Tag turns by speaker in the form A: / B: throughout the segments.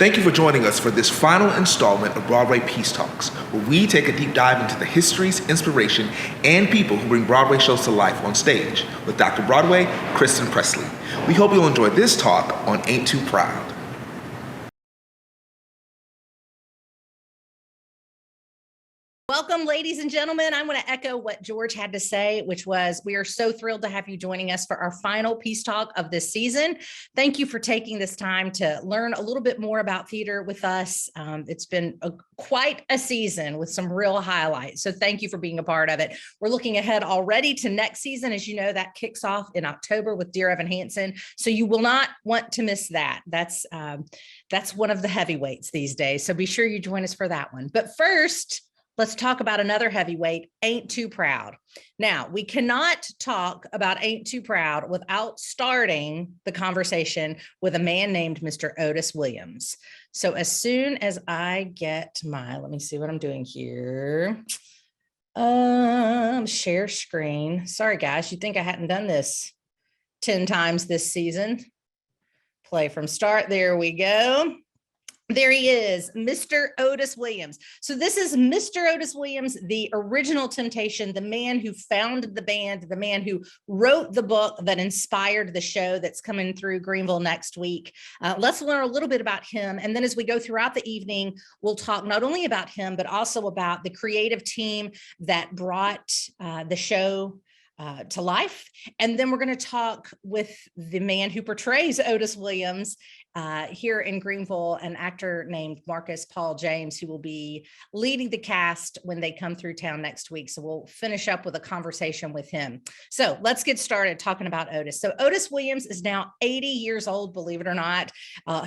A: Thank you for joining us for this final installment of Broadway Peace Talks, where we take a deep dive into the histories, inspiration, and people who bring Broadway shows to life on stage with Dr. Broadway, Kristin Presley. We hope you'll enjoy this talk on Ain't Too Proud.
B: Welcome, ladies and gentlemen. I'm going to echo what George had to say, which was, we are so thrilled to have you joining us for our final Peace Talk of this season. Thank you for taking this time to learn a little bit more about theater with us. It's been quite a season with some real highlights. So thank you for being a part of it. We're looking ahead already to next season. As you know, that kicks off in October with Dear Evan Hansen. So you will not want to miss that. That's one of the heavyweights these days. So be sure you join us for that one. But first, let's talk about another heavyweight, Ain't Too Proud. Now, we cannot talk about Ain't Too Proud without starting the conversation with a man named Mr. Otis Williams. So as soon as I get let me see what I'm doing here. Share screen. Sorry, guys, you'd think I hadn't done this 10 times this season. Play from start. There we go. There he is, Mr. Otis Williams. So this is Mr. Otis Williams, the original Temptation, the man who founded the band, the man who wrote the book that inspired the show that's coming through Greenville next week. Let's learn a little bit about him. And then as we go throughout the evening, we'll talk not only about him, but also about the creative team that brought the show to life. And then we're going to talk with the man who portrays Otis Williams here in Greenville, an actor named Marcus Paul James, who will be leading the cast when they come through town next week. So we'll finish up with a conversation with him. So let's get started talking about Otis. So Otis Williams is now 80 years old, believe it or not.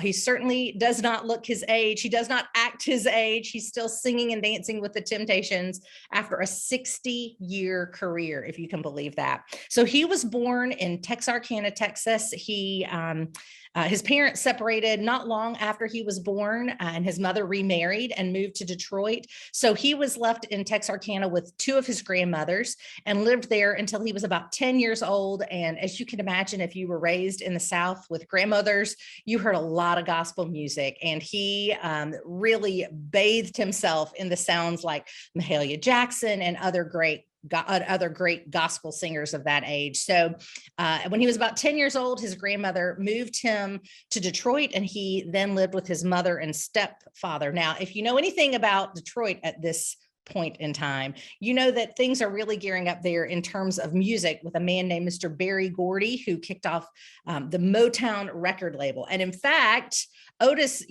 B: He certainly does not look his age. He does not act his age. He's still singing and dancing with the Temptations after a 60-year career, if you can believe that. So he was born in Texarkana, Texas. His parents separated not long after he was born, and his mother remarried and moved to Detroit. So he was left in Texarkana with two of his grandmothers and lived there until he was about 10 years old. And as you can imagine, if you were raised in the South with grandmothers, you heard a lot of gospel music. And he really bathed himself in the sounds like Mahalia Jackson and other great gospel singers of that age. So when he was about 10 years old, his grandmother moved him to Detroit, and he then lived with his mother and stepfather. Now, if you know anything about Detroit at this point in time, you know that things are really gearing up there in terms of music with a man named Mr. Berry Gordy, who kicked off the Motown record label. And in fact, Otis,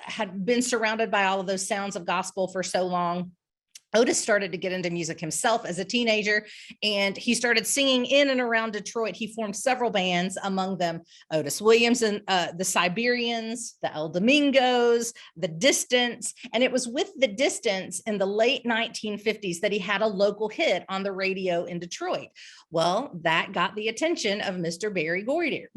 B: had been surrounded by all of those sounds of gospel for so long, Otis started to get into music himself as a teenager, and he started singing in and around Detroit. He formed several bands, among them Otis Williams and the Siberians, the El Domingos, the Distance. And it was with the Distance in the late 1950s that he had a local hit on the radio in Detroit. Well, that got the attention of Mr. Berry Gordy,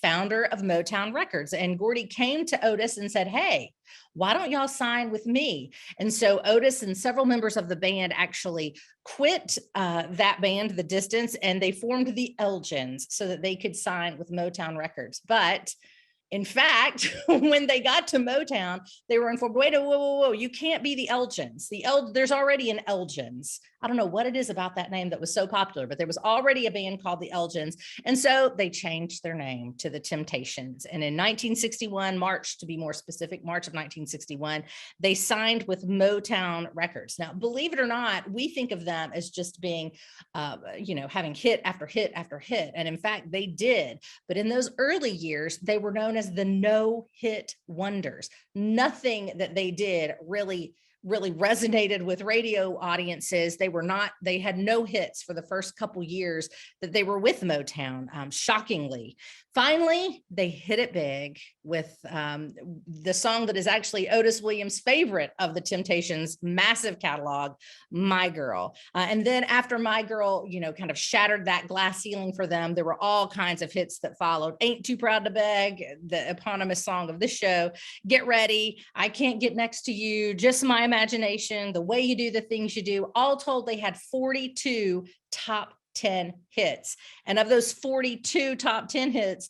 B: founder of Motown Records. And Gordy came to Otis and said, "Hey, why don't y'all sign with me?" And so Otis and several members of the band actually quit that band, The Distance, and they formed the Elgins so that they could sign with Motown Records. But in fact, when they got to Motown, they were informed, wait, whoa, you can't be the Elgins. There's already an Elgins. I don't know what it is about that name that was so popular, but there was already a band called the Elgins. And so they changed their name to the Temptations. And in 1961, March of 1961, they signed with Motown Records. Now, believe it or not, we think of them as just being, having hit after hit after hit. And in fact, they did. But in those early years, they were known as the no-hit wonders. Nothing that they did really resonated with radio audiences. They had no hits for the first couple years that they were with Motown, shockingly. Finally, they hit it big with the song that is actually Otis Williams' favorite of the Temptations' massive catalog, My Girl. And then after My Girl, kind of shattered that glass ceiling for them, there were all kinds of hits that followed. Ain't Too Proud to Beg, the eponymous song of this show, Get Ready, I Can't Get Next to You, Just My Imagination, The Way You Do the Things You Do. All told, they had 42 top 10 hits. And of those 42 top 10 hits,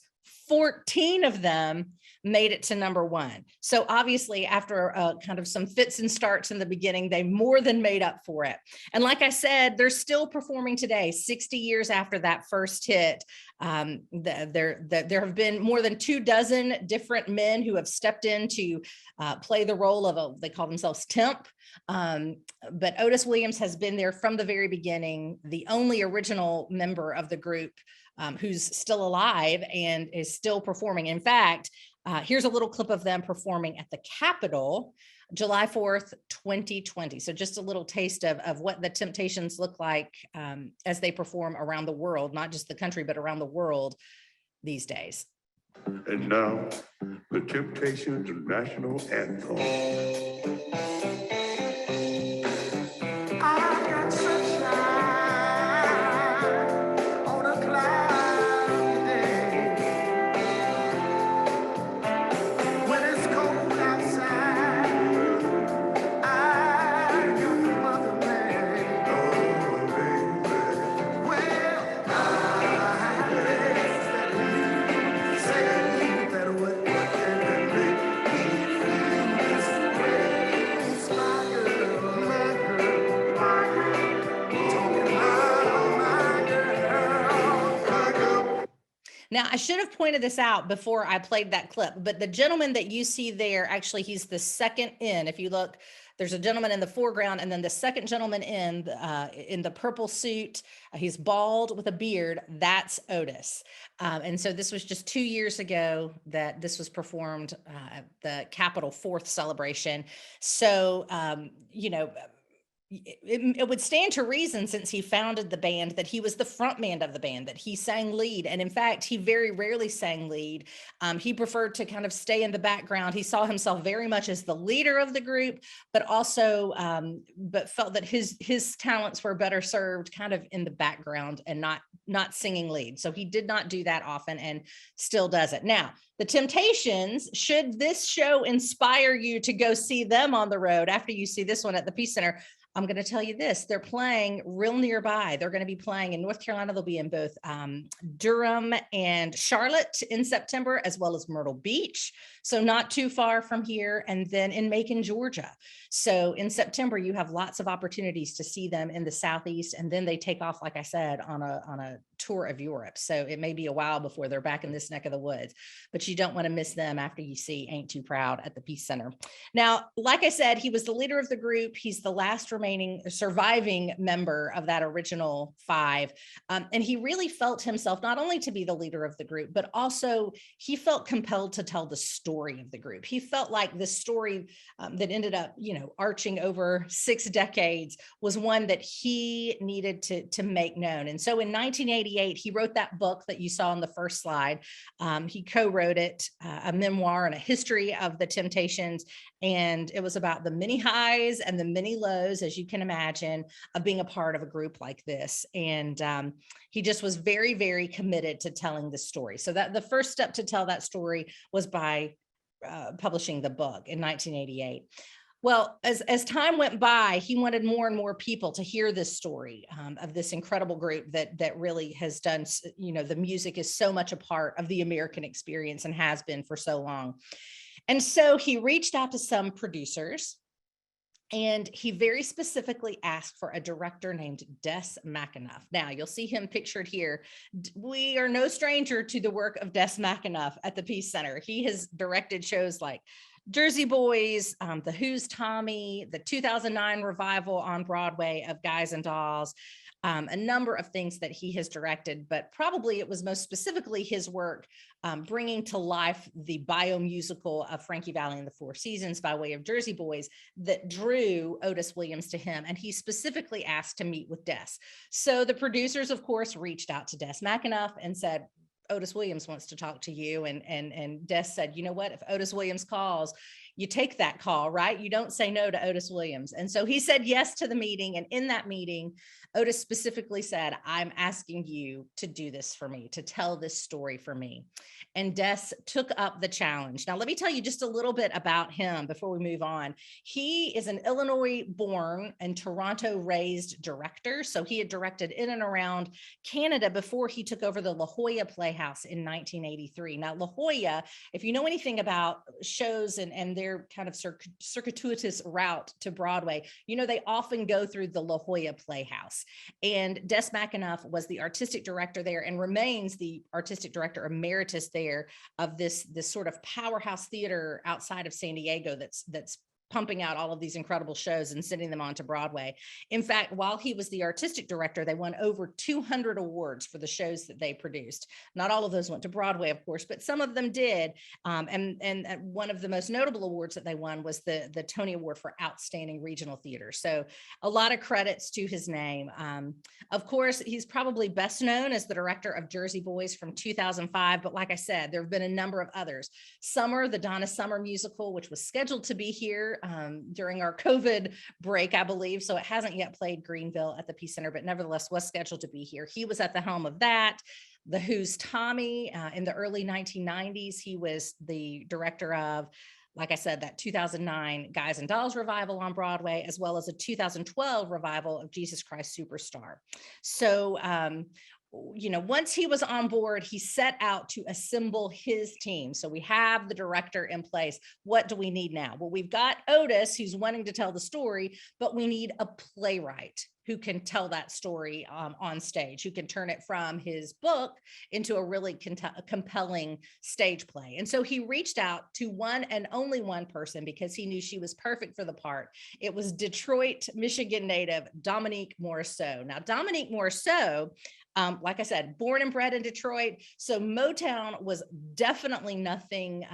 B: 14 of them made it to #1. So obviously after kind of some fits and starts in the beginning, they more than made up for it. And like I said, they're still performing today, 60 years after that first hit. There have been more than 24 different men who have stepped in to play the role of they call themselves temp. But Otis Williams has been there from the very beginning, the only original member of the group who's still alive and is still performing. In fact, here's a little clip of them performing at the Capitol, July 4th, 2020. So just a little taste of what the Temptations look like as they perform around the world, not just the country, but around the world these days.
C: And now, the Temptations National Anthem. I got sunshine on a cloudy day. When it's cold outside, I got motherland. Oh, baby. Well, I guess that you say that what can make me feel this way. My girl, my girl, my girl, talking about my girl, my girl.
B: Now, I should have pointed this out before I played that clip, but the gentleman that you see there, actually, he's the second in. If you look, there's a gentleman in the foreground, and then the second gentleman in the purple suit. He's bald with a beard. That's Otis. And so this was just 2 years ago that this was performed at the Capitol 4th celebration. So, it would stand to reason, since he founded the band, that he was the front man of the band, that he sang lead. And in fact, he very rarely sang lead. He preferred to kind of stay in the background. He saw himself very much as the leader of the group, but also, but felt that his talents were better served kind of in the background and not singing lead. So he did not do that often, and still doesn't. Now, the Temptations, should this show inspire you to go see them on the road after you see this one at the Peace Center, I'm going to tell you this: they're playing real nearby. They're going to be playing in North Carolina. They'll be in both Durham and Charlotte in September, as well as Myrtle Beach, so not too far from here, and then in Macon, Georgia. So in September, you have lots of opportunities to see them in the Southeast, and then they take off, like I said, on a tour of Europe. So it may be a while before they're back in this neck of the woods, but you don't want to miss them after you see Ain't Too Proud at the Peace Center. Now, like I said, he was the leader of the group. He's the last remaining surviving member of that original 5. And he really felt himself not only to be the leader of the group, but also he felt compelled to tell the story of the group. He felt like the story that ended up, arching over 6 decades was one that he needed to make known. And so in 1988, he wrote that book that you saw on the first slide. He co-wrote it, a memoir and a history of the Temptations. And it was about the many highs and the many lows, as you can imagine, of being a part of a group like this. And he just was very, very committed to telling the story. So that the first step to tell that story was by publishing the book in 1988. Well, as time went by, he wanted more and more people to hear this story of this incredible group that really has done, the music is so much a part of the American experience and has been for so long. And so he reached out to some producers, and he very specifically asked for a director named Des McAnuff. Now, you'll see him pictured here. We are no stranger to the work of Des McAnuff at the Peace Center. He has directed shows like Jersey Boys, The Who's Tommy, the 2009 revival on Broadway of Guys and Dolls, a number of things that he has directed, but probably it was most specifically his work bringing to life the bio-musical of Frankie Valli and the Four Seasons by way of Jersey Boys that drew Otis Williams to him. And he specifically asked to meet with Des. So the producers, of course, reached out to Des McAnuff and said, Otis Williams wants to talk to you. And Des said, you know what, if Otis Williams calls, you take that call, right? You don't say no to Otis Williams. And so he said yes to the meeting. And in that meeting, Otis specifically said, I'm asking you to do this for me, to tell this story for me. And Des took up the challenge. Now, let me tell you just a little bit about him before we move on. He is an Illinois born and Toronto raised director. So he had directed in and around Canada before he took over the La Jolla Playhouse in 1983. Now, La Jolla, if you know anything about shows and their kind of circuitous route to Broadway, you know, they often go through the La Jolla Playhouse. And Des McAnuff was the artistic director there and remains the artistic director emeritus there of this sort of powerhouse theater outside of San Diego that's pumping out all of these incredible shows and sending them onto Broadway. In fact, while he was the artistic director, they won over 200 awards for the shows that they produced. Not all of those went to Broadway, of course, but some of them did. And one of the most notable awards that they won was the Tony Award for Outstanding Regional Theater. So a lot of credits to his name. Of course, he's probably best known as the director of Jersey Boys from 2005. But like I said, there have been a number of others. Summer, the Donna Summer musical, which was scheduled to be here during our COVID break, I believe. So it hasn't yet played Greenville at the Peace Center, but nevertheless was scheduled to be here. He was at the helm of that. The Who's Tommy in the early 1990s. He was the director of, like I said, that 2009 Guys and Dolls revival on Broadway, as well as a 2012 revival of Jesus Christ Superstar. So, you know, once he was on board, he set out to assemble his team. So we have the director in place. What do we need now? Well, we've got Otis, who's wanting to tell the story, but we need a playwright who can tell that story on stage, who can turn it from his book into a really compelling stage play. And so he reached out to one and only one person because he knew she was perfect for the part. It was Detroit, Michigan native Dominique Morisseau. Now, Dominique Morisseau, like I said, born and bred in Detroit. So Motown was definitely nothing,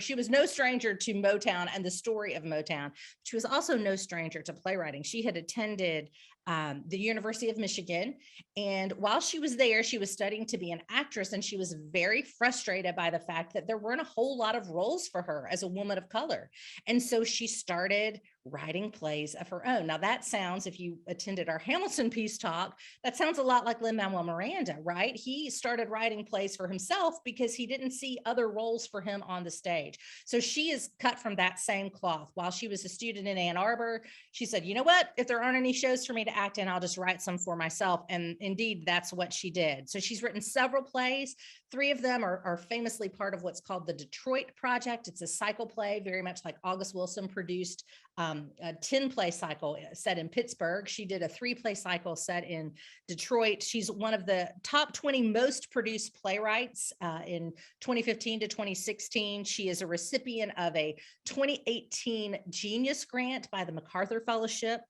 B: she was no stranger to Motown and the story of Motown. She was also no stranger to playwriting. She had attended the University of Michigan. And while she was there, she was studying to be an actress. And she was very frustrated by the fact that there weren't a whole lot of roles for her as a woman of color. And so she started writing plays of her own. Now that sounds, if you attended our Hamilton Peace Talk, that sounds a lot like Lin-Manuel Miranda, right? He started writing plays for himself because he didn't see other roles for him on the stage. So she is cut from that same cloth. While she was a student in Ann Arbor, she said, you know what, if there aren't any shows for me to act in, I'll just write some for myself. And indeed, that's what she did. So she's written several plays. 3 of them are famously part of what's called the Detroit Project. It's a cycle play, very much like August Wilson produced a 10-play cycle set in Pittsburgh. She did a 3-play cycle set in Detroit. She's one of the top 20 most produced playwrights in 2015 to 2016. She is a recipient of a 2018 Genius Grant by the MacArthur Fellowship.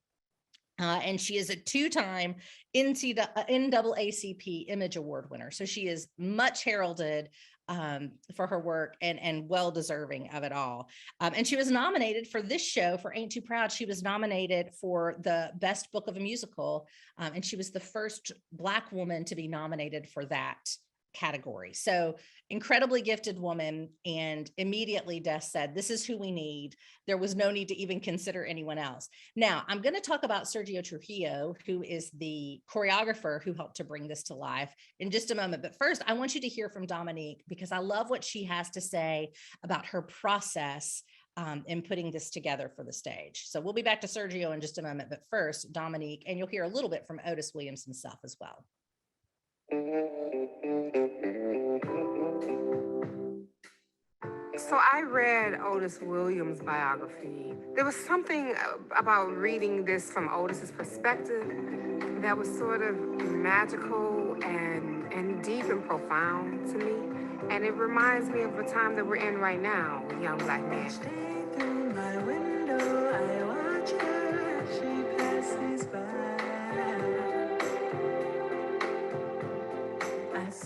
B: And she is a 2-time NAACP Image Award winner. So she is much heralded for her work and well deserving of it all. And she was nominated for this show, for Ain't Too Proud. She was nominated for the Best Book of a Musical. And she was the first Black woman to be nominated for that category. So incredibly gifted woman. And immediately Des said, this is who we need. There was no need to even consider anyone else. Now I'm going to talk about Sergio Trujillo, who is the choreographer who helped to bring this to life, in just a moment. But first I want you to hear from Dominique, because I love what she has to say about her process in putting this together for the stage. So we'll be back to Sergio in just a moment, but first Dominique, and you'll hear a little bit from Otis Williams himself as well.
D: So I read Otis Williams' biography. There was something about reading this from Otis's perspective that was sort of magical and deep and profound to me. And it reminds me of the time that we're in right now, young Black men.
C: Through my window, I watch her as she passes by.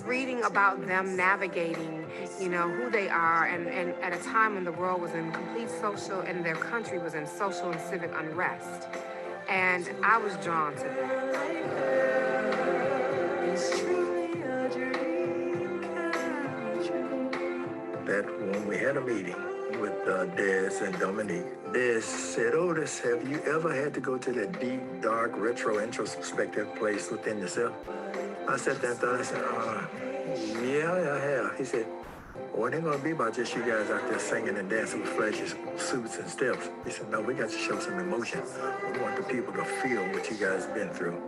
D: Reading about them navigating, you know, who they are, and at a time when the world was in complete social, and their country was in social and civic unrest. And I was drawn to that.
C: It's truly a dream come true.
E: That when we had a meeting, with Dez and Dominique. Dez said, Otis, have you ever had to go to that deep, dark, retro, introspective place within yourself? I sat there and thought, I said, yeah, I have. He said, well, it ain't gonna be about just you guys out there singing and dancing with flashy suits and steps. He said, no, we got to show some emotion. We want the people to feel what you guys been through.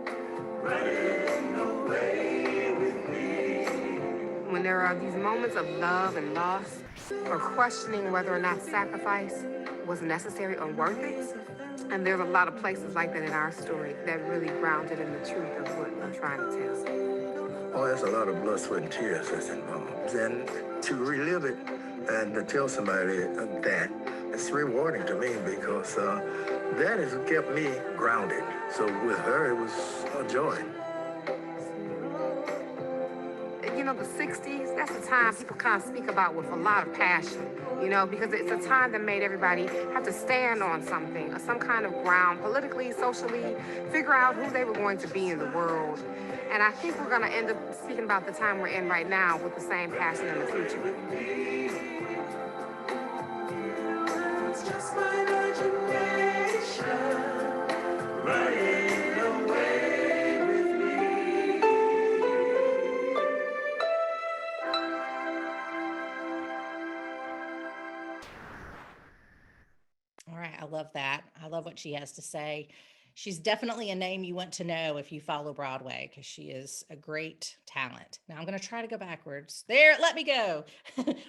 D: When there are these moments of love and loss, or questioning whether or not sacrifice was necessary or worth it, and there's a lot of places like that in our story that really grounded in the truth of what we're trying to tell.
E: Oh, there's a lot of blood, sweat, and tears that's involved. And to relive it and to tell somebody that, it's rewarding to me because that has kept me grounded. So with her, it was a joy.
D: You know, the 60s, that's a time people kind of speak about with a lot of passion, you know, because it's a time that made everybody have to stand on something, or some kind of ground, politically, socially, figure out who they were going to be in the world. And I think we're going to end up speaking about the time we're in right now with the same passion in the future.
C: It's just my imagination running away with me.
B: All right, I love that. I love what she has to say. She's definitely a name you want to know if you follow Broadway, because she is a great talent. Now I'm going to try to go backwards. There, let me go.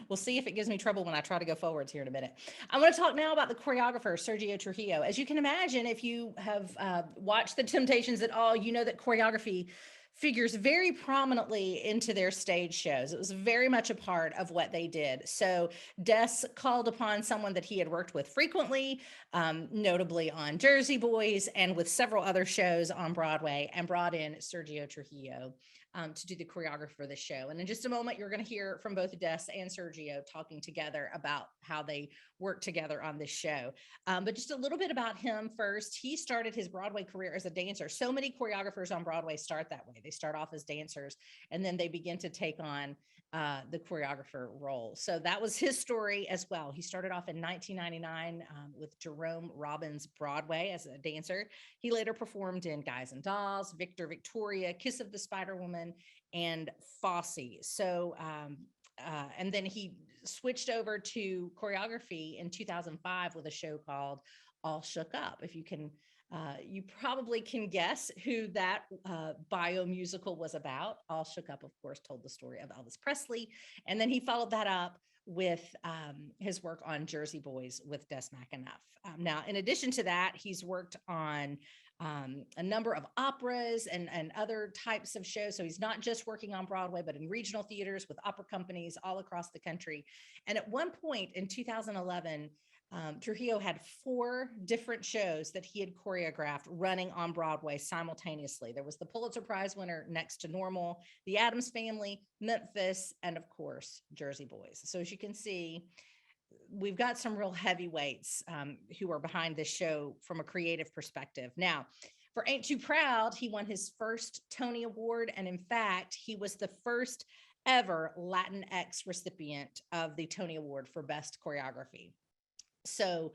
B: We'll see if it gives me trouble when I try to go forwards here in a minute. I want to talk now about the choreographer, Sergio Trujillo. As you can imagine, if you have watched The Temptations at all, you know that choreography figures very prominently into their stage shows. It was very much a part of what they did. So Des called upon someone that he had worked with frequently, notably on Jersey Boys and with several other shows on Broadway, and brought in Sergio Trujillo to do the choreography for the show. And in just a moment, you're going to hear from both Des and Sergio talking together about how they work together on this show. But just a little bit about him first. He started his Broadway career as a dancer. So many choreographers on Broadway start that way. They start off as dancers, and then they begin to take on the choreographer role. So that was his story as well. He started off in 1999 with Jerome Robbins Broadway as a dancer. He later performed in Guys and Dolls, Victor Victoria, Kiss of the Spider Woman, and Fosse. So, and then he switched over to choreography in 2005 with a show called All Shook Up. If you can, you probably can guess who that bio musical was about. All Shook Up, of course, told the story of Elvis Presley. And then he followed that up with his work on Jersey Boys with Des McAnuff. Now, in addition to that, he's worked on a number of operas and other types of shows. So he's not just working on Broadway, but in regional theaters with opera companies all across the country. And at one point in 2011, Trujillo had 4 different shows that he had choreographed running on Broadway simultaneously. There was the Pulitzer Prize winner Next to Normal, The Addams Family, Memphis, and of course, Jersey Boys. So as you can see, we've got some real heavyweights who are behind this show from a creative perspective. Now, for Ain't Too Proud, he won his first Tony Award. And in fact, he was the first ever Latinx recipient of the Tony Award for Best Choreography. So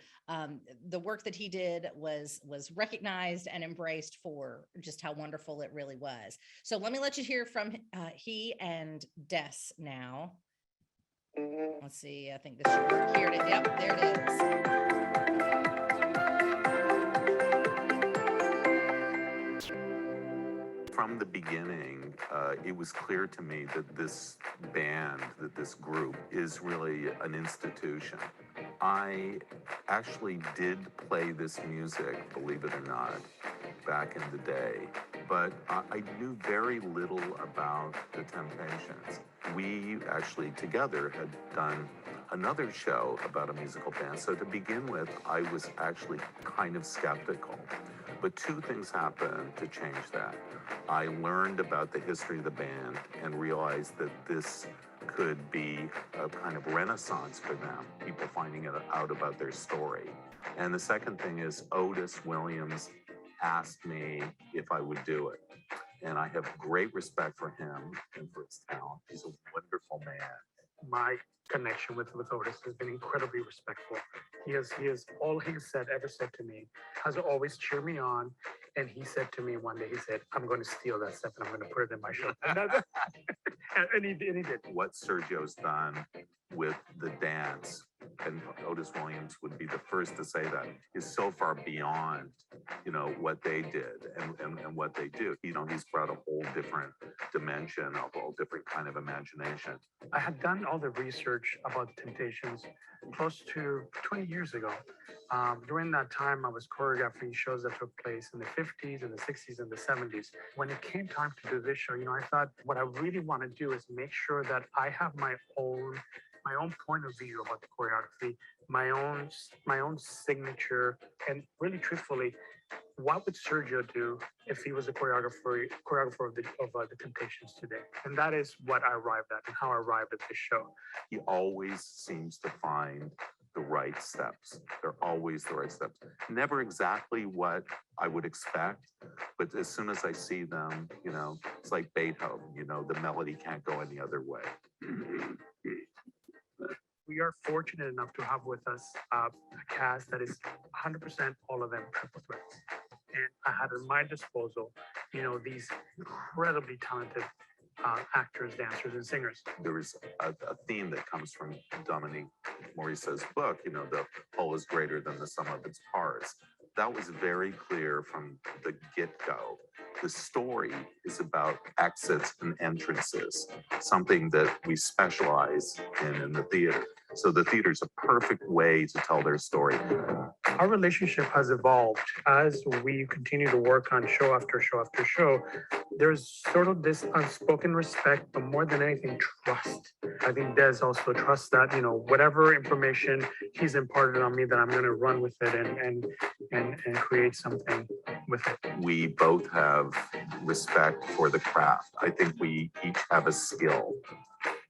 B: the work that he did was recognized and embraced for just how wonderful it really was. So let me let you hear from he and Des now. Let's see, I think this should work. Here it is. Yep, there it is.
F: From the beginning, it was clear to me that this band, that this group is really an institution. I actually did play this music, believe it or not, back in the day, but I knew very little about the Temptations. We actually together had done another show about a musical band, so to begin with, I was actually kind of skeptical. But 2 things happened to change that. I learned about the history of the band and realized that this could be a kind of renaissance for them, people finding out about their story. And the second thing is Otis Williams asked me if I would do it. And I have great respect for him and for his talent. He's a wonderful man. My
G: connection with Otis has been incredibly respectful. All he's ever said to me has always cheered me on. And he said to me one day, he said, "I'm going to steal that stuff and I'm going to put it in my show." And he did.
F: What Sergio's done with the dance, and Otis Williams would be the first to say that, is so far beyond, what they did and what they do. He's brought a whole different dimension, a whole different kind of imagination.
G: I had done all the research about the Temptations close to 20 years ago. During that time, I was choreographing shows that took place in the 50s and the 60s and the 70s. When it came time to do this show, I thought what I really want to do is make sure that I have my own point of view about the choreography, my own signature, and really truthfully, what would Sergio do if he was a choreographer of the Temptations today? And that is what I arrived at and how I arrived at this show.
F: He always seems to find the right steps. They're always the right steps. Never exactly what I would expect, but as soon as I see them, it's like Beethoven, the melody can't go any other way.
G: We are fortunate enough to have with us a cast that is 100% all of them triple threats. And I had at my disposal, these incredibly talented actors, dancers, and singers.
F: There is a theme that comes from Dominique Morisse's book, the whole is greater than the sum of its parts. That was very clear from the get-go. The story is about exits and entrances, something that we specialize in the theater. So the theater is a perfect way to tell their story.
G: Our relationship has evolved as we continue to work on show after show after show. There's sort of this unspoken respect, but more than anything, trust. I think Des also trusts that, whatever information he's imparted on me, that I'm going to run with it and create something with it.
F: We both have respect for the craft. I think we each have a skill.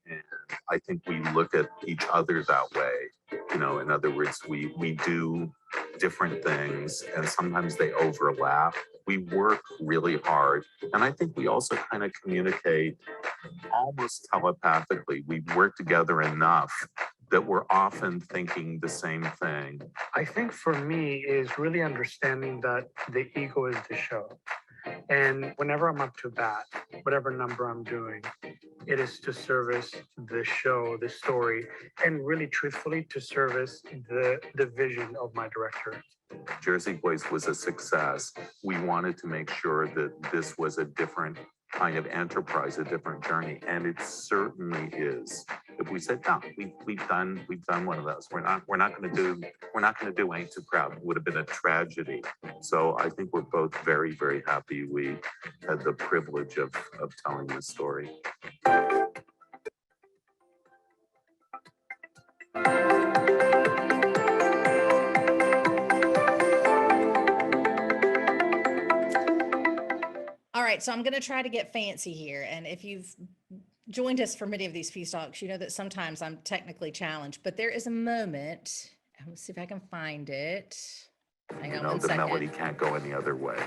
F: And I think we look at each other that way. In other words, we do different things and sometimes they overlap. We work really hard. And I think we also kind of communicate almost telepathically. We work together enough that we're often thinking the same thing.
G: I think for me is really understanding that the ego is the show. And whenever I'm up to bat, whatever number I'm doing, it is to service the show, the story, and really truthfully to service the vision of my director.
F: Jersey Boys was a success. We wanted to make sure that this was a different kind of enterprise, a different journey, and it certainly is. If we said, no, we've done one of those, we're not going to do Ain't Too Proud, it would have been a tragedy. So I think we're both very, very happy we had the privilege of telling this story.
B: All right, so I'm going to try to get fancy here. And if you've joined us for many of these Peace Talks, you know that sometimes I'm technically challenged, but there is a moment. Let's see if I can find it. Hang on one
F: the
B: second.
F: melody can't go any other way.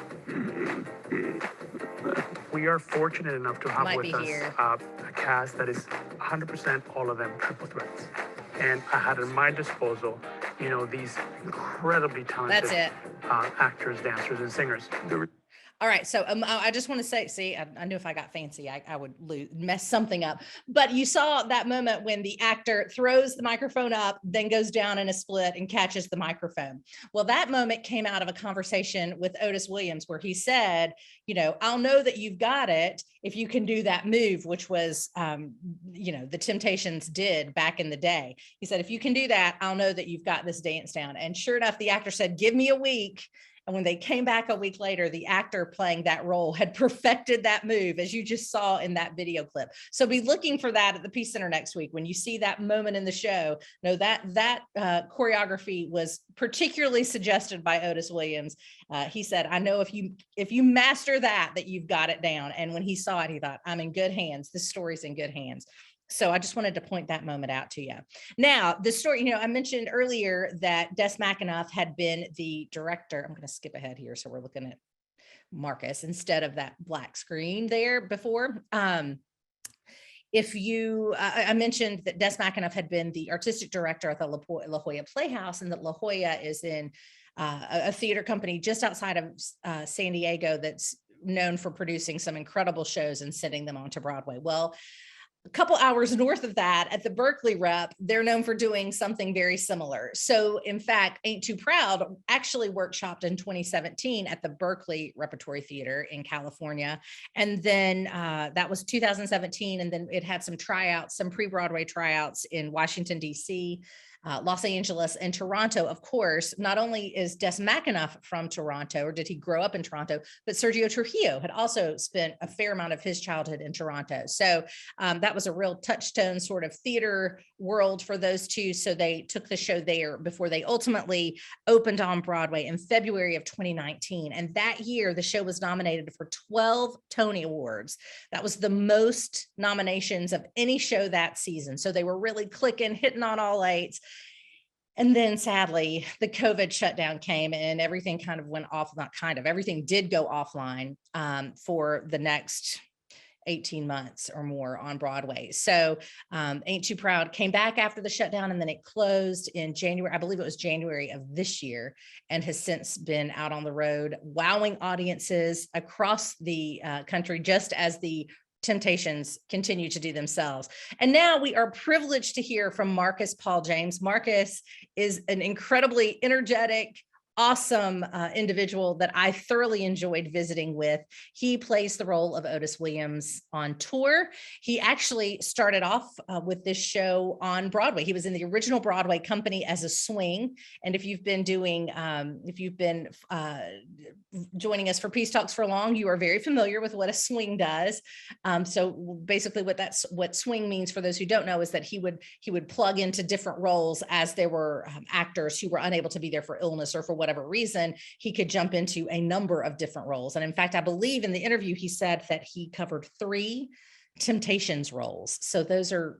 G: We are fortunate enough to have
B: Might
G: with
B: be
G: us
B: here.
G: a cast that is 100% all of them triple threats. And I had at my disposal, these incredibly talented
B: That's it.
G: Actors, dancers, and singers.
B: All right. So I just want to say, see, I knew if I got fancy, I would mess something up. But you saw that moment when the actor throws the microphone up, then goes down in a split and catches the microphone. Well, that moment came out of a conversation with Otis Williams where he said, I'll know that you've got it if you can do that move, which was, the Temptations did back in the day. He said, if you can do that, I'll know that you've got this dance down. And sure enough, the actor said, give me a week. And when they came back a week later, the actor playing that role had perfected that move, as you just saw in that video clip. So be looking for that at the Peace Center next week. When you see that moment in the show, know that choreography was particularly suggested by Otis Williams. He said, I know if you master that you've got it down. And when he saw it, he thought, I'm in good hands. This story's in good hands. So I just wanted to point that moment out to you. Now, the story, I mentioned earlier that Des McAnuff had been the director. I'm going to skip ahead here. So we're looking at Marcus instead of that black screen there before. if you, I mentioned that Des McAnuff had been the artistic director at the La Jolla Playhouse, and that La Jolla is in a theater company just outside of San Diego that's known for producing some incredible shows and sending them onto Broadway. Well, a couple hours north of that at the Berkeley Rep, they're known for doing something very similar. So in fact, Ain't Too Proud actually workshopped in 2017 at the Berkeley Repertory Theater in California. And then that was 2017. And then it had some tryouts, some pre-Broadway tryouts in Washington, DC, Los Angeles, and Toronto. Of course, not only is Des McAnuff from Toronto, or did he grow up in Toronto, but Sergio Trujillo had also spent a fair amount of his childhood in Toronto. So that was a real touchstone sort of theater world for those two. So they took the show there before they ultimately opened on Broadway in February of 2019. And that year, the show was nominated for 12 Tony Awards. That was the most nominations of any show that season. So they were really clicking, hitting on all eights. And then sadly, the COVID shutdown came and everything kind of went off, not kind of, everything did go offline for the next 18 months or more on Broadway. So Ain't Too Proud came back after the shutdown, and then it closed in January. I believe it was January of this year, and has since been out on the road, wowing audiences across the country, just as the Temptations continue to do themselves. And now we are privileged to hear from Marcus Paul James. Marcus is an incredibly energetic, awesome individual that I thoroughly enjoyed visiting with. He plays the role of Otis Williams on tour. He actually started off with this show on Broadway. He was in the original Broadway company as a swing. And if you've been doing, joining us for Peace Talks for long, you are very familiar with what a swing does. So basically what swing means, for those who don't know, is that he would plug into different roles as there were actors who were unable to be there for illness or for whatever reason. He could jump into a number of different roles. And in fact, I believe in the interview, he said that he covered 3 Temptations roles. So those are,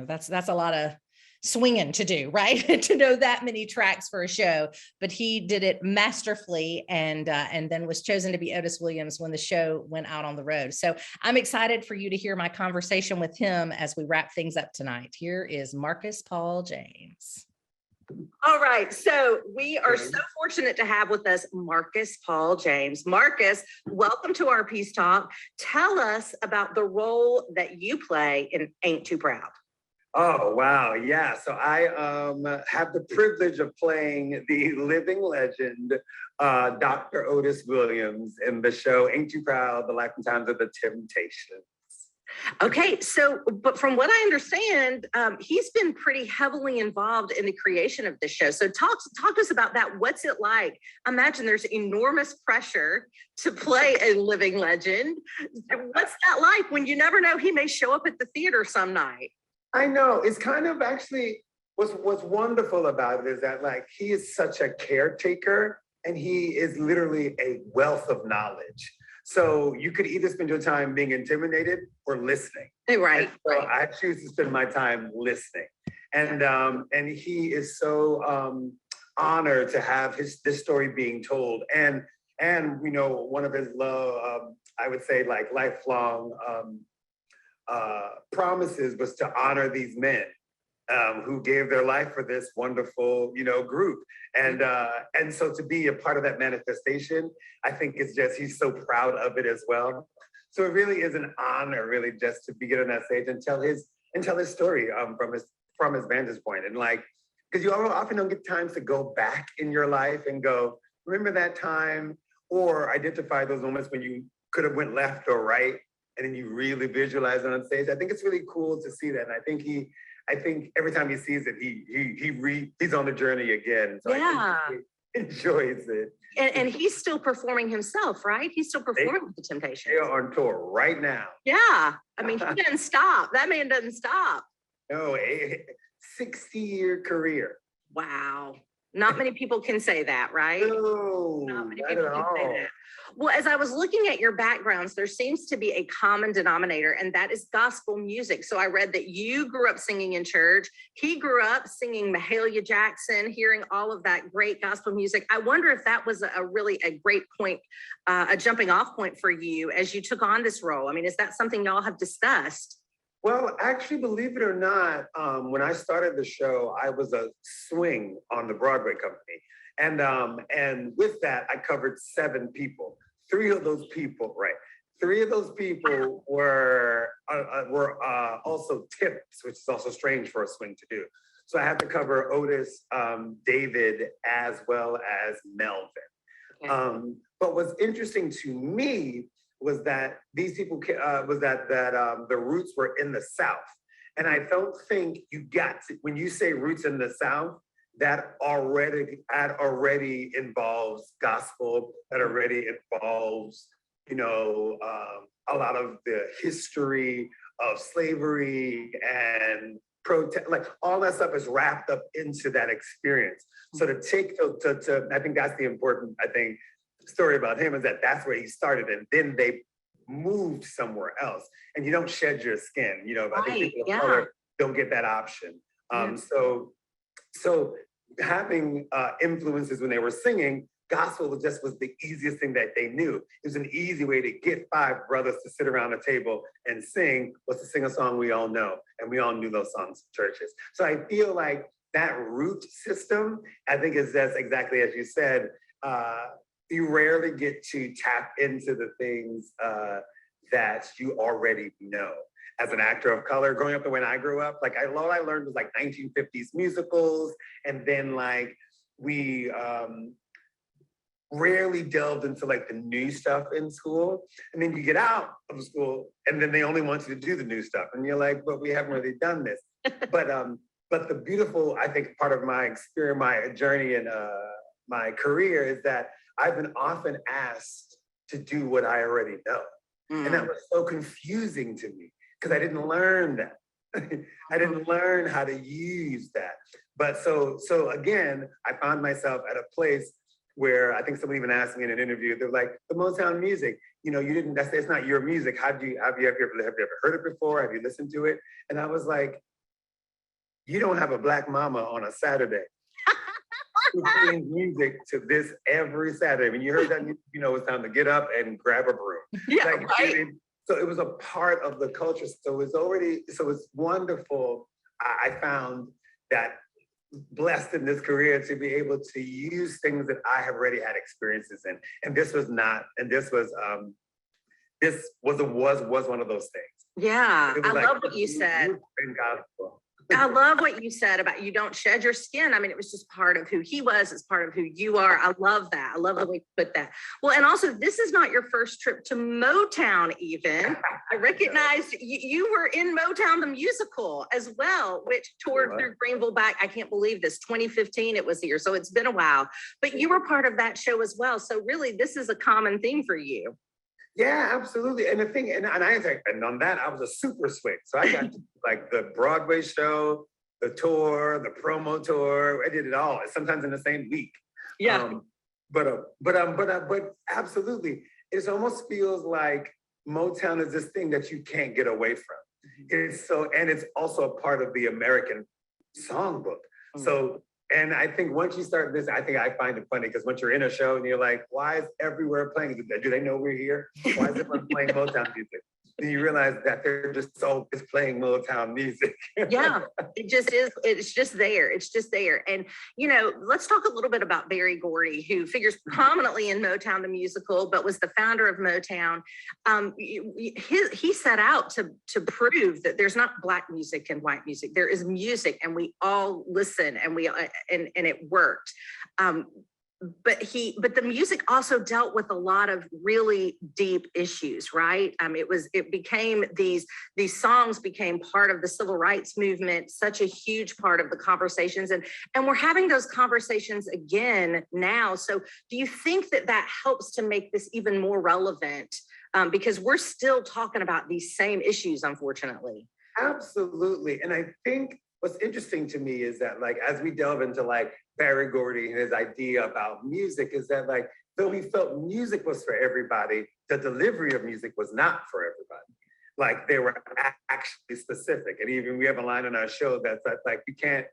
B: that's a lot of swinging to do, right? To know that many tracks for a show, but he did it masterfully, and then was chosen to be Otis Williams when the show went out on the road. So I'm excited for you to hear my conversation with him as we wrap things up tonight. Here is Marcus Paul James.
H: All right, so we are so fortunate to have with us Marcus Paul James. Marcus, welcome to our Peace Talk. Tell us about the role that you play in Ain't Too Proud.
I: Oh, wow. Yeah. So I have the privilege of playing the living legend, Dr. Otis Williams, in the show Ain't Too Proud, The Life and Times of the Temptations.
H: Okay, so, but from what I understand, he's been pretty heavily involved in the creation of this show. So talk to us about that. What's it like? Imagine there's enormous pressure to play a living legend. What's that like when you never know, he may show up at the theater some night?
I: I know. It's kind of actually, what's wonderful about it is that, like, he is such a caretaker, and he is literally a wealth of knowledge. So you could either spend your time being intimidated or listening.
H: Right.
I: So I choose to spend my time listening. And he is so honored to have this story being told. And one of his I would say, like, lifelong promises was to honor these men who gave their life for this wonderful, group. And so to be a part of that manifestation, I think it's just, he's so proud of it as well. So it really is an honor, really, just to be on that stage and tell his story from his vantage point. And, like, because you often don't get times to go back in your life and go, remember that time, or identify those moments when you could have went left or right, and then you really visualize it on stage. I think it's really cool to see that. And I think every time he sees it, he's on the journey again. So
H: yeah.
I: I think he enjoys it.
H: And he's still performing himself, right? He's still performing with the Temptations.
I: They are on tour right now.
H: Yeah. I mean, he doesn't stop. That man doesn't stop.
I: No, a 60-year career.
H: Wow. Not many people can say that, right?
I: No,
H: not many
I: not
H: people
I: at
H: can
I: all.
H: say that. Well, as I was looking at your backgrounds, there seems to be a common denominator, and that is gospel music. So I read that you grew up singing in church. He grew up singing Mahalia Jackson, hearing all of that great gospel music. I wonder if that was really a great point, a jumping off point for you as you took on this role. I mean, is that something y'all have discussed?
I: Well, actually, believe it or not, when I started the show, I was a swing on the Broadway company. And with that, I covered 7 people. 3 of those people, right? 3 of those people were also tips, which is also strange for a swing to do. So I had to cover Otis, David, as well as Melvin. Okay. But what's interesting to me was that these people the roots were in the South. And I don't think you got to, when you say roots in the South, that already involves gospel, that already involves, a lot of the history of slavery and protest, like all that stuff is wrapped up into that experience. So I think that's the important, story about him, is that that's where he started, and then they moved somewhere else. And you don't shed your skin, I think people of color don't get that option. So having influences when they were singing, gospel was the easiest thing that they knew. It was an easy way to get 5 brothers to sit around a table and sing, was to sing a song we all know. And we all knew those songs in churches. So I feel like that root system, I think is just exactly as you said, you rarely get to tap into the things that you already know. As an actor of color, growing up the way I grew up, all I learned was 1950s musicals, and then we rarely delved into the new stuff in school. And then you get out of school, and then they only want you to do the new stuff, and you're like, but we haven't really done this. But the beautiful, I think, part of my experience, my journey and my career is that I've been often asked to do what I already know. And that was so confusing to me because I didn't learn that. I didn't learn how to use that. But so again, I found myself at a place where I think someone even asked me in an interview, they're like, the Motown music, it's not your music. Have you ever heard it before? Have you listened to it? And I was like, you don't have a Black mama on a Saturday who plays music to this every Saturday. When you heard that music, it's time to get up and grab a broom.
H: Yeah, right.
I: So it was a part of the culture. So it's wonderful. I found that blessed in this career to be able to use things that I have already had experiences in. And this was one of those things.
H: Yeah, I love what you said. I love what you said about you don't shed your skin. I mean, it was just part of who he was. It's part of who you are. I love that. I love the way you put that. Well, and also, this is not your first trip to Motown even. I recognized you were in Motown, the musical as well, which toured through Greenville back, I can't believe this, 2015 it was here. So it's been a while. But you were part of that show as well. So really, this is a common thing for you.
I: Yeah, absolutely. And the thing, and on that, I was a super swing. So I got the Broadway show, the tour, the promo tour. I did it all, sometimes in the same week.
H: Yeah.
I: But absolutely, it almost feels like Motown is this thing that you can't get away from. And it's also a part of the American songbook. So. And I think once you start this, I find it funny because once you're in a show and you're like, why is everywhere playing? Do they know we're here? Why is everyone playing Motown music? Then you realize that they're just playing Motown music.
H: Yeah, it just is. It's just there. It's just there. And, let's talk a little bit about Berry Gordy, who figures prominently in Motown, the musical, but was the founder of Motown. He set out to prove that there's not Black music and white music. There is music, and we all listen, and it worked. But the music also dealt with a lot of really deep issues, right? These songs became part of the civil rights movement, such a huge part of the conversations, and we're having those conversations again now. So do you think that helps to make this even more relevant? Because we're still talking about these same issues, unfortunately.
I: Absolutely. And I think what's interesting to me is that as we delve into Berry Gordy and his idea about music is that though he felt music was for everybody, the delivery of music was not for everybody. They were actually specific. And even we have a line in our show that's you can't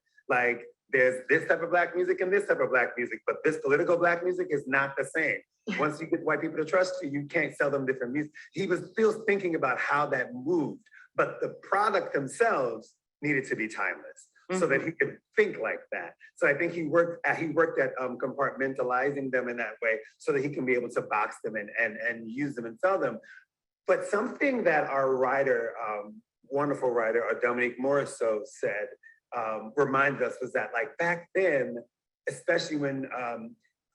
I: there's this type of Black music and this type of Black music, but this political Black music is not the same. Once you get white people to trust you, you can't sell them different music. He was still thinking about how that moved. but the product themselves needed to be timeless. So that he could think like that. So I think he worked at compartmentalizing them in that way so that he can be able to box them and use them and sell them. But something that our writer, wonderful writer, Dominique Morisseau said, reminds us was that like back then, especially when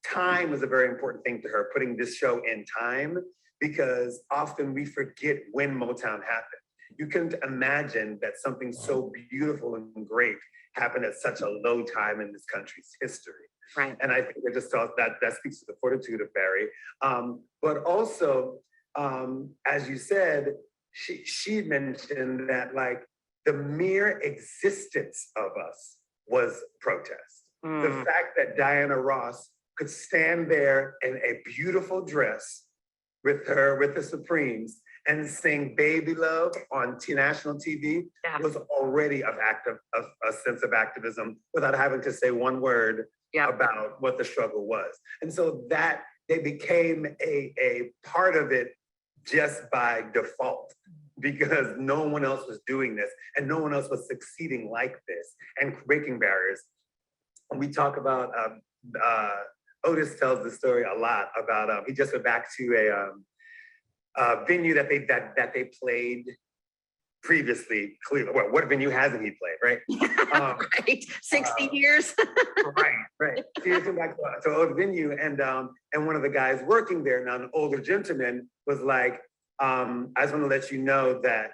I: time was a very important thing to her, putting this show in time, because often we forget when Motown happened. You couldn't imagine that something so beautiful and great happened at such a low time in this country's history.
H: Right.
I: And I think I just thought that speaks to the fortitude of Barry. But also, as you said, she mentioned that like the mere existence of us was protest. The fact that Diana Ross could stand there in a beautiful dress with the Supremes and sing Baby Love on national TV was already a sense of activism without having to say one word about what the struggle was. And so that they became a part of it just by default, because no one else was doing this and no one else was succeeding like this and breaking barriers. And we talk about, Otis tells the story a lot about, he just went back to a venue that they played previously. Clearly, well, what venue hasn't he played, right?
H: Right, 60 years.
I: right. So he came back to an old venue, and one of the guys working there, now an older gentleman, was like, I just want to let you know that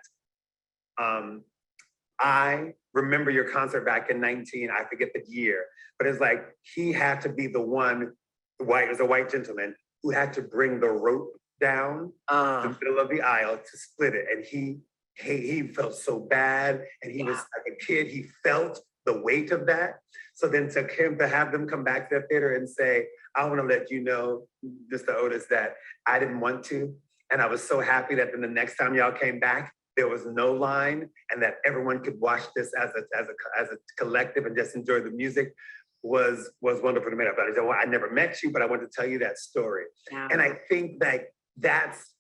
I: I remember your concert back in 19, I forget the year, but it's like he had to be the one, it was a white gentleman, who had to bring the rope down the middle of the aisle to split it. And he felt so bad, and he was like a kid, he felt the weight of that. So then to have them come back to the theater and say, I want to let you know, Mr. Otis, that I didn't want to. And I was so happy that then the next time y'all came back, there was no line, and that everyone could watch this as a collective and just enjoy the music was wonderful to me. I never met you, but I want to tell you that story. Yeah. And I think that that's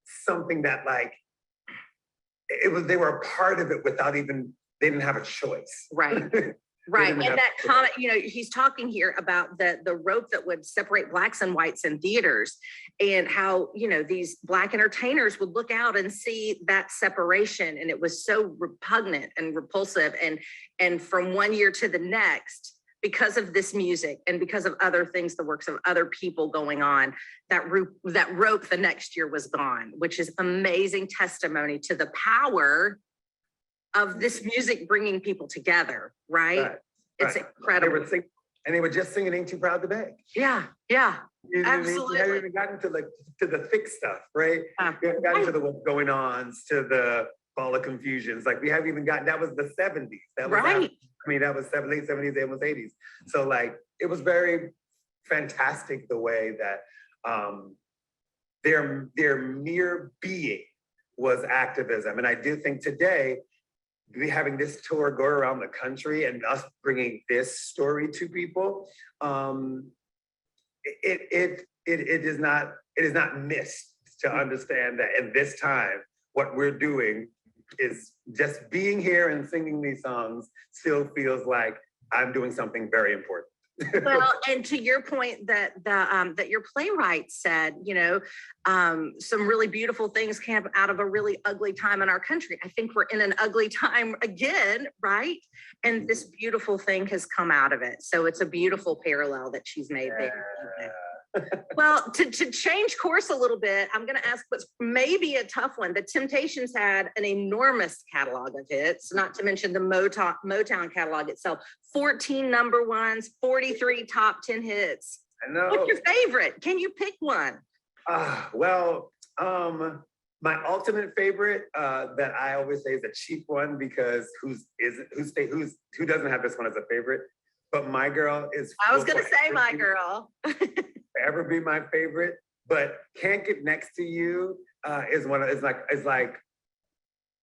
I: something that like, they were a part of it without even, they didn't have a choice.
H: Right. Right. And that comment, he's talking here about the rope that would separate blacks and whites in theaters, and how, these black entertainers would look out and see that separation. And it was so repugnant and repulsive. And from one year to the next, because of this music and because of other things, the works of other people going on, that rope the next year was gone, which is amazing testimony to the power of this music bringing people together, right? It's incredible.
I: They were just singing Ain't Too Proud to Beg.
H: Yeah, absolutely.
I: We haven't even gotten to the thick stuff, right? We haven't gotten to the what's going on, to the ball of confusions. Like we haven't even gotten, that was the 70s. That was that was late 70s, it was 80s. So like, it was very fantastic the way that their mere being was activism. And I do think today, having this tour go around the country and us bringing this story to people, it is not missed to understand that in this time, what we're doing is just being here and singing these songs still feels like I'm doing something very important.
H: Well, and to your point that that your playwright said, some really beautiful things came out of a really ugly time in our country. I think we're in an ugly time again, right? And this beautiful thing has come out of it. So it's a beautiful parallel that she's made there. Well, to change course a little bit, I'm going to ask what's maybe a tough one. The Temptations had an enormous catalog of hits, not to mention the Motown catalog itself. 14 number ones, 43 top 10 hits.
I: I know.
H: What's your favorite? Can you pick one?
I: My ultimate favorite that I always say is a cheap one, because who doesn't have this one as a favorite? But My Girl is.
H: I was going to say My Girl.
I: Ever be my favorite, but Can't Get Next to You is like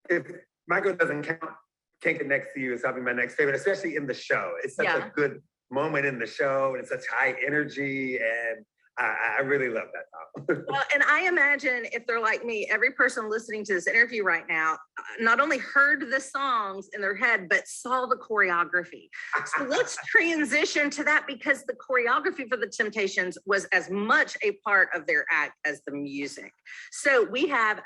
I: if My Girl doesn't count, Can't Get Next to You is probably my next favorite, especially in the show. It's such a good moment in the show, and it's such high energy, and I really love that song.
H: Well, and I imagine if they're like me, every person listening to this interview right now, not only heard the songs in their head, but saw the choreography. So let's transition to that, because the choreography for the Temptations was as much a part of their act as the music. So we have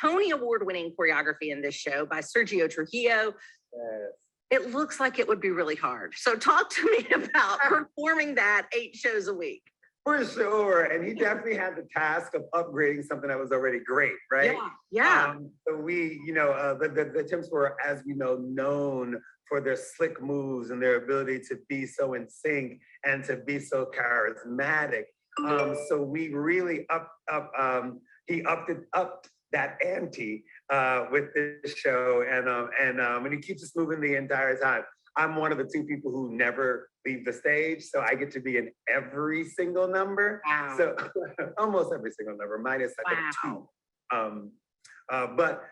H: Tony Award-winning choreography in this show by Sergio Trujillo.
I: Yes.
H: It looks like it would be really hard. So talk to me about performing that 8 shows a week.
I: For sure. And he definitely had the task of upgrading something that was already great, right?
H: Yeah.
I: So we, the Temps were, as we know, known for their slick moves and their ability to be so in sync and to be so charismatic. So we really upped that ante with this show, and he keeps us moving the entire time. I'm one of the 2 people who never leave the stage, so I get to be in every single number.
H: Wow.
I: So almost every single number, minus I think 2. But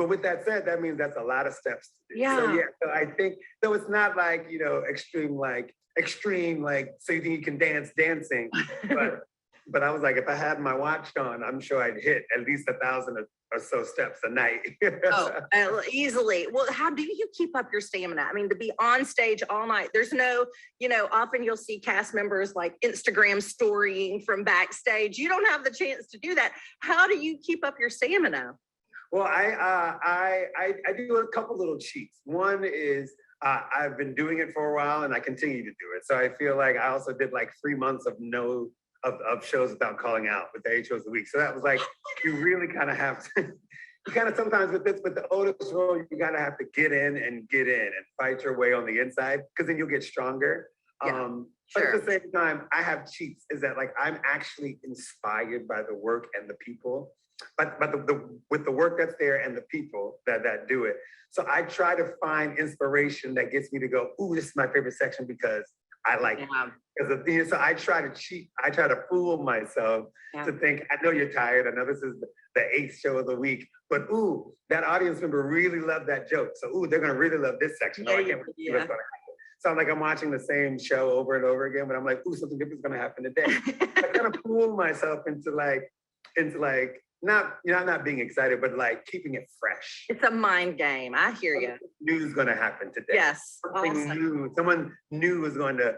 I: with that said, that means that's a lot of steps to do.
H: Yeah.
I: So I think, though it's not like, extreme, so you think you can dancing, but I was like, if I had my watch on, I'm sure I'd hit at least 1,000 or so steps a night.
H: Easily. Well, how do you keep up your stamina? I mean, to be on stage all night, there's no, often you'll see cast members like Instagram storying from backstage. You don't have the chance to do that. How do you keep up your stamina?
I: Well, I do a couple little cheats. One is I've been doing it for a while and I continue to do it. So I feel like I also did like 3 months of of shows without calling out with the 8 shows a week. So that was like, you really kind of have to, sometimes with the Otis role, you kind of have to get in and fight your way on the inside, because then you'll get stronger.
H: Yeah,
I: but
H: sure.
I: at the same time, I have cheats, is that like, I'm actually inspired by the work and the people, but with the work that's there and the people that do it. So I try to find inspiration that gets me to go, ooh, this is my favorite section because I like it. Because so I try to cheat. I try to fool myself to think, I know you're tired. I know this is the 8th show of the week, but ooh, that audience member really loved that joke. So ooh, they're gonna really love this section. Oh, I can't wait to see what's gonna happen. So I'm watching the same show over and over again, but I'm like, ooh, something different is gonna happen today. I kind of fool myself into not being excited, but like keeping it fresh.
H: It's a mind game. I hear you.
I: New is going to happen today.
H: Yes.
I: Something new. Someone new is going to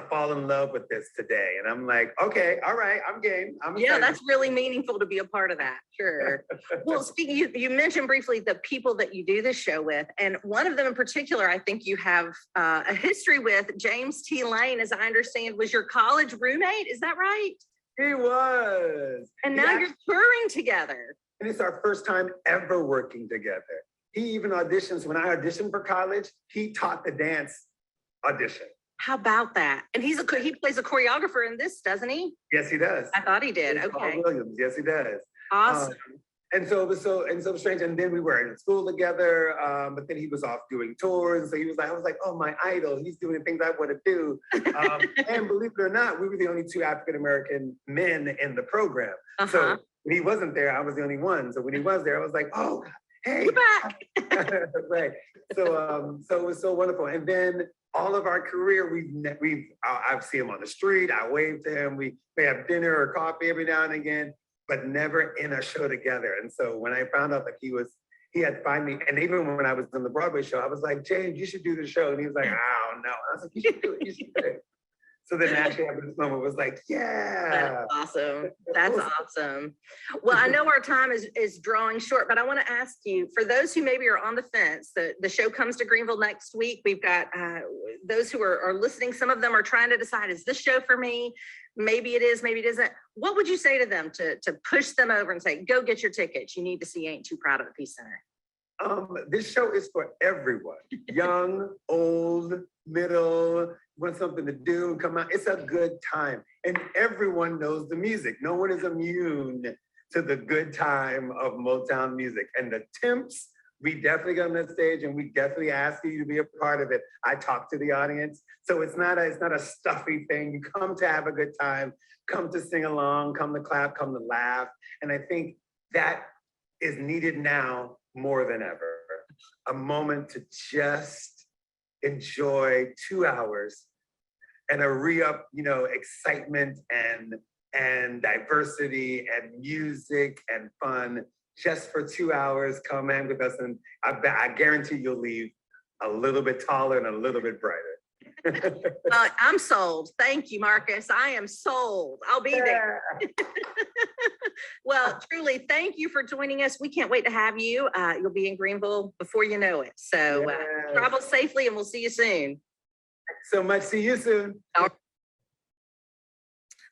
I: fall in love with this today. And I'm like, okay, all right, I'm game. I'm excited.
H: Yeah, that's really meaningful to be a part of that. Sure. Well, speaking, you mentioned briefly the people that you do this show with, and one of them in particular, I think you have a history with. James T. Lane, as I understand, was your college roommate. Is that right?
I: He was.
H: And now you're touring together.
I: And it's our first time ever working together. He even auditions. When I auditioned for college, he taught the dance audition.
H: How about that? And he plays a choreographer in this, doesn't he?
I: Yes, he does.
H: I thought he did.
I: It's
H: Okay.
I: Paul Williams. Yes, he does.
H: Awesome.
I: And so it was so strange. And then we were in school together, but then he was off doing tours. So I was like, oh, my idol. He's doing the things I want to do. And believe it or not, we were the only 2 African-American men in the program. So when he wasn't there, I was the only one. So when he was there, I was like, oh, hey.
H: You're back.
I: Right. So it was so wonderful. And then all of our career, I've seen him on the street. I waved to him. We may have dinner or coffee every now and again, but never in a show together. And so when I found out that he had finally, and even when I was on the Broadway show, I was like, James, you should do the show. And he was like, oh, no. I was like, you should do it. You should do it. So then actually having this moment was like, yeah.
H: That's awesome. That's awesome. Well, I know our time is drawing short, but I want to ask you, for those who maybe are on the fence, the show comes to Greenville next week. We've got those who are listening. Some of them are trying to decide, is this show for me? Maybe it is, maybe it isn't. What would you say to them to push them over and say, go get your tickets. You need to see Ain't Too Proud of the Peace Center.
I: This show is for everyone, young, old, middle, want something to do and come out. It's a good time. And everyone knows the music. No one is immune to the good time of Motown music. And the Temps, we definitely get on that stage and we definitely ask you to be a part of it. I talk to the audience. So it's not a stuffy thing. You come to have a good time, come to sing along, come to clap, come to laugh. And I think that is needed now more than ever. A moment to just enjoy 2 hours and a re-up, excitement and diversity and music and fun just for 2 hours. Come hang with us, and I guarantee you'll leave a little bit taller and a little bit brighter.
H: I'm sold. Thank you, Marcus. I am sold. I'll be there. Well, truly, thank you for joining us. We can't wait to have you. You'll be in Greenville before you know it. So travel safely, and we'll see you soon.
I: Thanks so much. See you soon.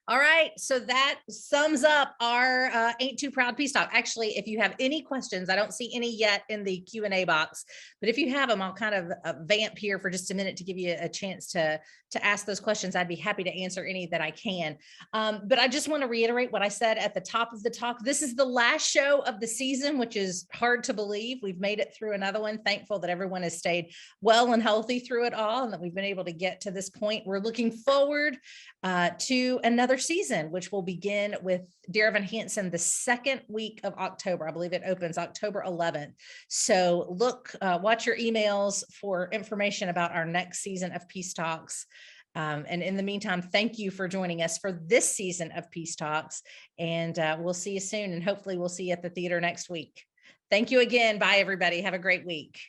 B: All right, so that sums up our Ain't Too Proud Peace Talk. Actually, if you have any questions, I don't see any yet in the Q&A box, but if you have them, I'll kind of vamp here for just a minute to give you a chance to ask those questions. I'd be happy to answer any that I can. But I just want to reiterate what I said at the top of the talk. This is the last show of the season, which is hard to believe. We've made it through another one. Thankful that everyone has stayed well and healthy through it all, and that we've been able to get to this point. We're looking forward to another season, which will begin with Dear Evan Hansen the second week of October. I believe it opens October 11th. So watch your emails for information about our next season of Peace Talks. And in the meantime, thank you for joining us for this season of Peace Talks. And we'll see you soon. And hopefully we'll see you at the theater next week. Thank you again. Bye, everybody. Have a great week.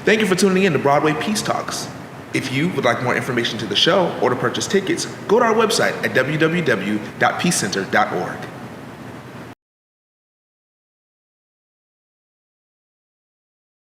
A: Thank you for tuning in to Broadway Peace Talks. If you would like more information to the show or to purchase tickets, go to our website at www.peacecenter.org.